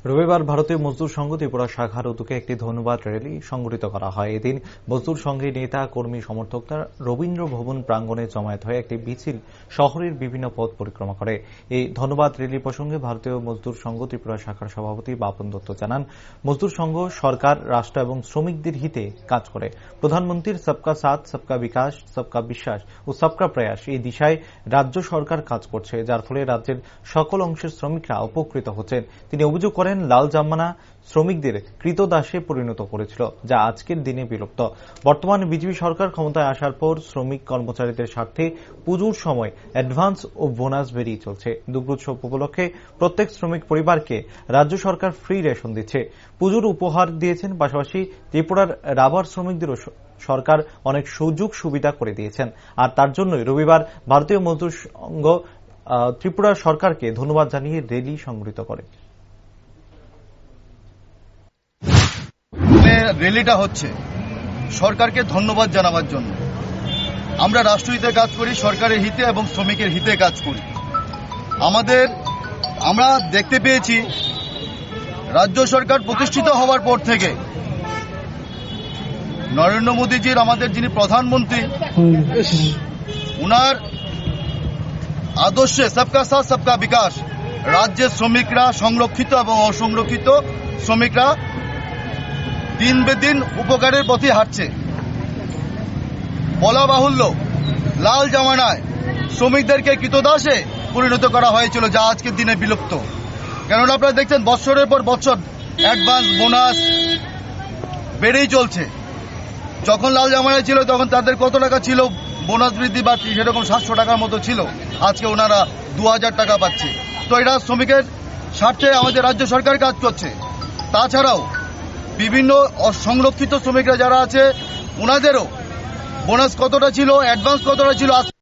রবিবার ভারতীয় মজদুর সংঘ ত্রিপুরা শাখার উদ্যোগে একটি ধন্যবাদ র্যালি সংগঠিত করা হয়। এদিন মজদুর সংঘের নেতা কর্মী সমর্থকরা রবীন্দ্র ভবন প্রাঙ্গণে জমায়েত হয়ে একটি মিছিল শহরের বিভিন্ন পথ পরিক্রমা করে। এই ধন্যবাদ র্যালি প্রসঙ্গে ভারতীয় মজদুর সংঘ ত্রিপুরা শাখার সভাপতি বাপন দত্ত জানান, মজদুর সংঘ সরকার, রাষ্ট্র এবং শ্রমিকদের হিতে কাজ করে। প্রধানমন্ত্রীর সবকা সাথ, সবকা বিকাশ, সবকা বিশ্বাস ও সবকা প্রয়াস এই দিশায় রাজ্য সরকার কাজ করছে, যার ফলে রাজ্যের সকল অংশের শ্রমিকরা উপকৃত হচ্ছেন। তিনি অভিযোগ করেন, লাল জামানা শ্রমিকদের ক্রীতদাসে পরিণত করেছিল, যা আজকের দিনে বিলুপ্ত। বর্তমানে বিজেপি সরকার ক্ষমতায় আসার পর শ্রমিক কর্মচারীদের স্বার্থে পুজোর সময় অ্যাডভান্স ও বোনাস বেরিয়ে চলছে। দুর্গোৎসব উপলক্ষে প্রত্যেক শ্রমিক পরিবারকে রাজ্য সরকার ফ্রি রেশন দিচ্ছে, পুজোর উপহার দিয়েছেন। পাশাপাশি ত্রিপুরার রাবার শ্রমিকদেরও সরকার অনেক সুযোগ সুবিধা করে দিয়েছেন। আর তার জন্যই রবিবার ভারতীয় মজদুর সংঘ ত্রিপুরা সরকারকে ধন্যবাদ জানিয়ে র্যালি সংগঠিত করে। র্যালিটা হচ্ছে সরকারকে ধন্যবাদ জানাবার জন্য। আমরা রাষ্ট্রহিতে কাজ করি, সরকারের হিতে এবং শ্রমিকের হিতে কাজ করি। আমরা দেখতে পেয়েছি রাজ্য সরকার প্রতিষ্ঠিত হওয়ার পর থেকে নরেন্দ্র মোদীজির, আমাদের যিনি প্রধানমন্ত্রী, উনার আদর্শে সবকা সাথ সবকা বিকাশ রাজ্যের শ্রমিকরা, সংরক্ষিত এবং অসংরক্ষিত শ্রমিকরা দিন বেদিন উপকারের পথে হাঁটছে। বলা বাহুল্য, লাল জামানায় শ্রমিকদেরকে ক্রীতদাসে পরিণত করা হয়েছিল, যা আজকের দিনে বিলুপ্ত। কেননা আপনারা দেখছেন বছরের পর বছর অ্যাডভান্স, বোনাস বেড়েই চলছে। যখন লাল জামানায় ছিল তখন তাদের কত টাকা ছিল বোনাস বৃদ্ধি বা সেরকম 700 টাকার মতো ছিল, আজকে ওনারা 2000 টাকা পাচ্ছে। তো এটা শ্রমিকের স্বার্থে আমাদের রাজ্য সরকার কাজ করছে। তাছাড়াও বিভিন্ন সংরক্ষিত শ্রমিকরা যারা আছে, ওনাদেরও বোনাস কতটা ছিল, অ্যাডভান্স কতটা ছিল